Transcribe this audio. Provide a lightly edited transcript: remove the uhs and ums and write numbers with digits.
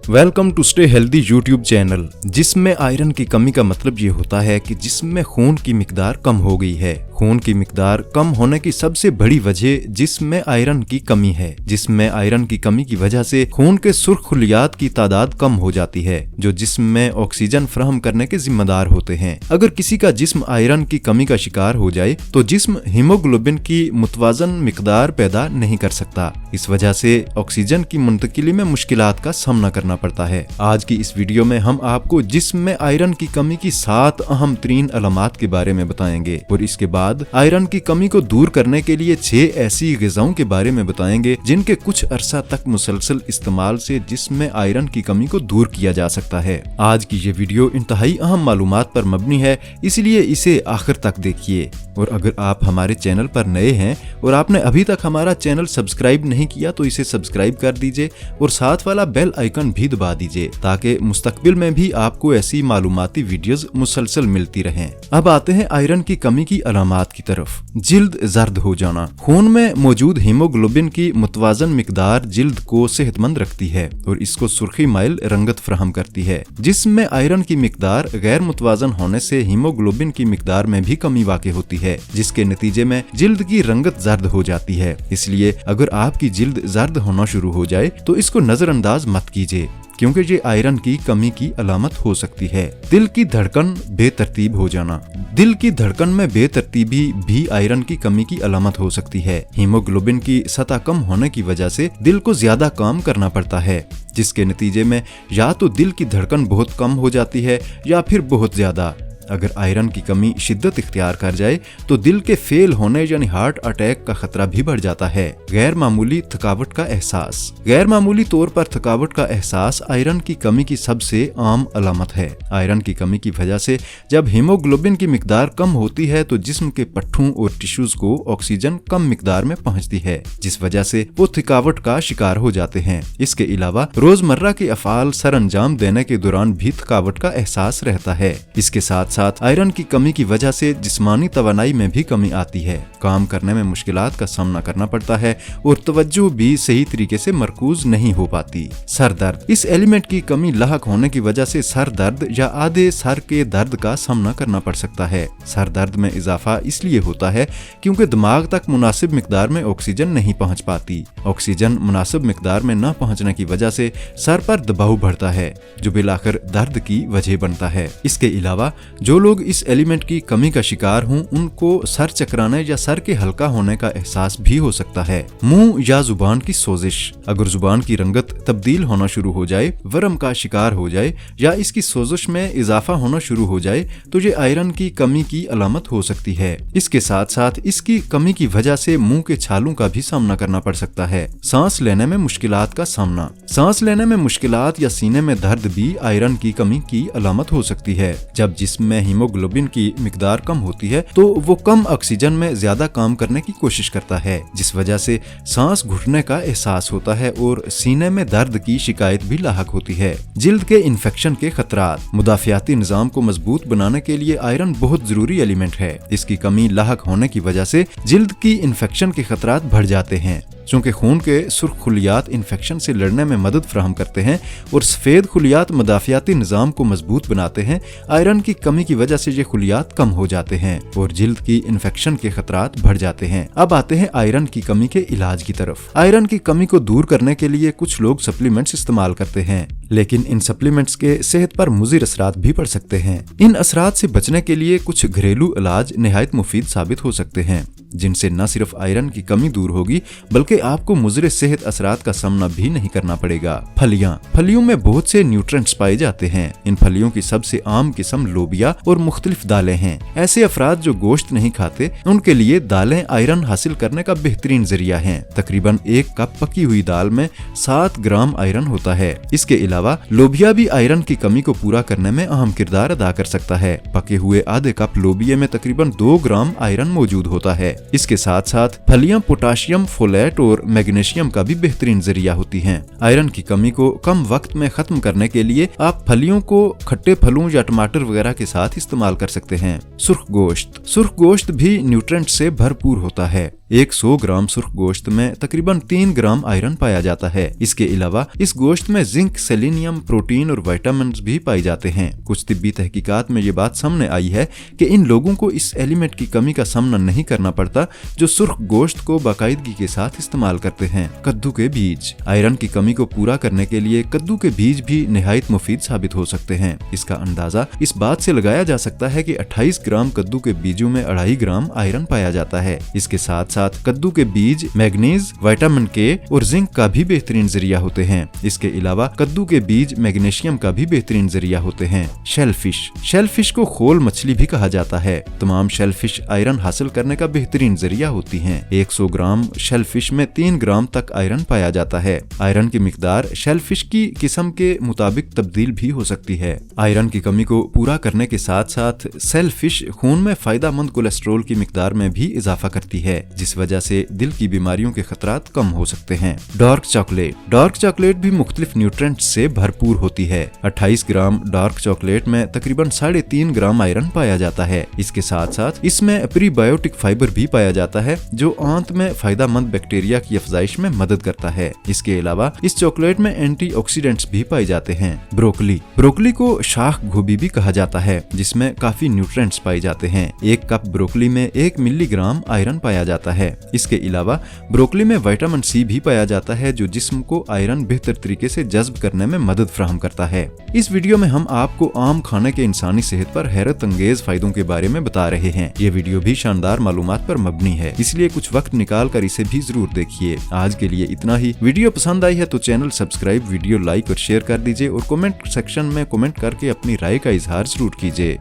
Welcome to stay healthy YouTube channel. जिसमें iron की कमी का मतलब ये होता है कि जिस्म में खून की मिकदार कम हो गई है। खून की मिकदार कम होने की सबसे बड़ी वजह जिस्म में आयरन की कमी है। जिस्म में आयरन की कमी की वजह से खून के सुर्ख खुलियात की तादाद कम हो जाती है, जो जिस्म में ऑक्सीजन फराहम करने के जिम्मेदार होते हैं। अगर किसी का जिस्म आयरन की कमी का शिकार हो जाए तो जिस्म हीमोग्लोबिन की मुतवाजन मिकदार पैदा नहीं कर सकता। इस वजह से ऑक्सीजन की मुंतकिली में मुश्किलात का सामना करना पड़ता है। आज की इस वीडियो में हम आपको जिस्म में आयरन की कमी की 7 अहम तरीन अलामात के बारे में बताएंगे और इसके बाद आयरन की कमी को दूर करने के लिए 6 ऐसी ग़िज़ाओं के बारे में बताएंगे जिनके कुछ अरसा तक मुसलसल इस्तेमाल से जिस्म में आयरन की कमी को दूर किया जा सकता है। आज की ये वीडियो इंतहाई अहम मालूमात पर मबनी है, इसलिए इसे आखिर तक देखिए। और अगर आप हमारे चैनल पर नए हैं और आपने अभी तक हमारा चैनल सब्सक्राइब नहीं किया तो इसे सब्सक्राइब कर दीजिए और साथ वाला बेल आइकन भी दबा दीजिए ताकि मुस्तकबिल में भी आपको ऐसी मालूमाती वीडियोस मुसलसल मिलती रहें। अब आते हैं आयरन की कमी की अलामात की तरफ। जिल्द जर्द हो जाना। खून में मौजूद हीमोग्लोबिन की मुतवाजन मिकदार जिल्द को सेहतमंद रखती है और इसको सुर्खी माइल रंगत फराहम करती है। जिस्म में आयरन की मिकदार गैर मुतवाजन होने से हीमोग्लोबिन की मिकदार में भी कमी वाक़ होती है, जिसके नतीजे में जिल्द की रंगत जर्द हो जाती है। इसलिए अगर आपकी जिल्द जर्द होना शुरू हो जाए तो इसको नजरअंदाज मत कीजिए, क्योंकि ये आयरन की कमी की अलामत हो सकती है। दिल की धड़कन बेतरतीब हो जाना। दिल की धड़कन में बेतरतीबी भी आयरन की कमी की अलामत हो सकती है। हीमोग्लोबिन की सतह कम होने की वजह से दिल को ज्यादा काम करना पड़ता है, जिसके नतीजे में या तो दिल की धड़कन बहुत कम हो जाती है या फिर बहुत ज्यादा। अगर आयरन की कमी शिद्दत इख्तियार कर जाए तो दिल के फेल होने यानी हार्ट अटैक का खतरा भी बढ़ जाता है। गैर मामूली थकावट का एहसास। गैर मामूली तौर पर थकावट का एहसास आयरन की कमी की सबसे आम अलामत है। आयरन की कमी की वजह से जब हीमोग्लोबिन की मिकदार कम होती है तो जिस्म के पट्ठों और टिश्यूज को ऑक्सीजन कम मिकदार में पहुंचती है, जिस वजह से वो थकावट का शिकार हो जाते हैं। इसके अलावा रोजमर्रा के अफआल सर अंजाम देने के दौरान भी थकावट का एहसास रहता है। इसके साथ आयरन की कमी की वजह से जिस्मानी तवानाई में भी कमी आती है। काम करने में मुश्किलात का सामना करना पड़ता है और तवज्जो भी सही तरीके से मरकूज नहीं हो पाती। सर दर्द। इस एलिमेंट की कमी लाहक होने की वजह से सर दर्द या आधे सर के दर्द का सामना करना पड़ सकता है। सर दर्द में इजाफा इसलिए होता है क्योंकि दिमाग तक मुनासिब मिकदार में ऑक्सीजन नहीं पहुंच पाती। ऑक्सीजन मुनासिब मिकदार में न पहुंचने की वजह से सर पर दबाव बढ़ता है, जो बिलाखिर दर्द की वजह बनता है। इसके अलावा जो लोग इस एलिमेंट की कमी का शिकार हों उनको सर चकराने या सर के हल्का होने का एहसास भी हो सकता है। मुंह या जुबान की सोजिश। अगर जुबान की रंगत तब्दील होना शुरू हो जाए, वर्म का शिकार हो जाए या इसकी सोजिश में इजाफा होना शुरू हो जाए तो ये आयरन की कमी की अलामत हो सकती है। इसके साथ साथ इसकी कमी की वजह से मुंह के छालों का भी सामना करना पड़ सकता है। सांस लेने में मुश्किलात का सामना। सांस लेने में मुश्किलात या सीने में दर्द भी आयरन की कमी की अलामत हो सकती है। जब जिस्म में हीमोग्लोबिन की मिकदार कम होती है तो वो कम ऑक्सीजन में ज्यादा काम करने की कोशिश करता है, जिस वजह से सांस घुटने का एहसास होता है और सीने में दर्द की शिकायत भी लाहक होती है। जिल्द के इन्फेक्शन के खतरात। मुदाफियाती निजाम को मजबूत बनाने के लिए आयरन बहुत जरूरी एलिमेंट है। इसकी कमी लाहक होने की वजह से जिल्द की इन्फेक्शन के खतरात बढ़ जाते हैं। चूँकि खून के सुर्ख खुलियात इन्फेक्शन से लड़ने में मदद फराहम करते हैं और सफ़ेद खुलियात मुदाफियाती निज़ाम को मजबूत बनाते हैं, आयरन की कमी की वजह से ये खुलियात कम हो जाते हैं और जिल्द की इन्फेक्शन के खतरात बढ़ जाते हैं। अब आते हैं आयरन की कमी के इलाज की तरफ। आयरन की कमी को दूर करने के लिए कुछ लोग सप्लीमेंट्स इस्तेमाल करते हैं, लेकिन इन सप्लीमेंट्स के सेहत पर मुज़िर असरात भी पड़ सकते हैं। इन असरात से बचने के लिए कुछ घरेलू इलाज निहायत मुफीद साबित हो सकते हैं, जिनसे न सिर्फ आयरन की कमी दूर होगी बल्कि आपको मुज़िर सेहत असरात का सामना भी नहीं करना पड़ेगा। फलियां। फलियों में बहुत से न्यूट्रिएंट्स पाए जाते हैं। इन फलियों की सबसे आम किस्म लोबिया और मुख्तलिफ दालें हैं। ऐसे अफराद जो गोश्त नहीं खाते उनके लिए दालें आयरन हासिल करने का बेहतरीन जरिया हैं। तकरीबन 1 कप पकी हुई दाल में 7 ग्राम आयरन होता है। इसके अलावा लोबिया भी आयरन की कमी को पूरा करने में अहम किरदार अदा कर सकता है। पके हुए आधे कप लोबिया में तकरीबन 2 ग्राम आयरन मौजूद होता है। इसके साथ साथ फलियां पोटाशियम, फोलेट और मैग्नीशियम का भी बेहतरीन जरिया होती हैं। आयरन की कमी को कम वक्त में खत्म करने के लिए आप फलियों को खट्टे फलों या टमाटर वगैरह के साथ इस्तेमाल कर सकते हैं। सुर्ख गोश्त। सुर्ख गोश्त भी न्यूट्रिएंट से भरपूर होता है। 100 ग्राम सुर्ख गोश्त में तकरीबन 3 ग्राम आयरन पाया जाता है। इसके अलावा इस गोश्त में जिंक, सेलेनियम, प्रोटीन और विटामिन भी पाए जाते हैं। कुछ तिब्बी तहकीकात में ये बात सामने आई है कि इन लोगों को इस एलिमेंट की कमी का सामना नहीं करना पड़ता जो सुर्ख गोश्त को बाकायदगी के साथ इस्तेमाल करते हैं। कद्दू के बीज। आयरन की कमी को पूरा करने के लिए कद्दू के बीज भी निहायत मुफीद साबित हो सकते हैं। इसका अंदाजा इस बात से लगाया जा सकता है कि 28 ग्राम कद्दू के बीजों में 2.5 ग्राम आयरन पाया जाता है। इसके साथ साथ कद्दू के बीज मैग्नीज, विटामिन के और जिंक का भी बेहतरीन जरिया होते हैं। इसके अलावा कद्दू के बीज मैग्नीशियम का भी बेहतरीन जरिया होते हैं। शेलफिश। शेलफिश को खोल मछली भी कहा जाता है। तमाम शेलफिश आयरन हासिल करने का बेहतरीन जरिया होती हैं। 100 ग्राम शेलफिश में 3 ग्राम तक आयरन पाया जाता है। आयरन की मिकदार शेलफिश की किस्म के मुताबिक तब्दील भी हो सकती है। आयरन की कमी को पूरा करने के साथ साथ शेलफिश खून में फायदेमंद कोलेस्ट्रॉल की मिकदार में भी इजाफा करती है, जिस वजह से दिल की बीमारियों के खतरात कम हो सकते हैं। Dark chocolate. डार्क चॉकलेट भी मुख्तलिफ न्यूट्रिएंट्स से भरपूर होती है। 28 ग्राम डार्क चॉकलेट में तकरीबन 3.5 ग्राम आयरन पाया जाता है। इसके साथ साथ इसमें प्रीबायोटिक फाइबर भी पाया जाता है जो आंत में फायदेमंद बैक्टीरिया की अफजाइश में मदद करता है। इसके अलावा इस चॉकलेट में एंटीऑक्सीडेंट्स भी पाए जाते हैं। ब्रोकली। ब्रोकली को शाख गोभी भी कहा जाता है, जिसमें काफी न्यूट्रिएंट्स पाए जाते हैं। 1 कप ब्रोकली में 1 मिलीग्राम आयरन पाया जाता है। इसके अलावा ब्रोकली में विटामिन सी भी पाया जाता है जो जिस्म को आयरन बेहतर तरीके से जज्ब करने में मदद फराहम करता है। इस वीडियो में हम आपको आम खाने के इंसानी सेहत पर हैरत अंगेज फायदों के बारे में बता रहे हैं। ये वीडियो भी शानदार मालूमात पर मबनी है, इसलिए कुछ वक्त निकाल कर इसे भी जरूर देखिए। आज के लिए इतना ही। वीडियो पसंद आई है तो चैनल सब्सक्राइब, वीडियो लाइक और शेयर कर दीजिए और कमेंट सेक्शन में कमेंट करके अपनी राय का इजहार जरूर कीजिए।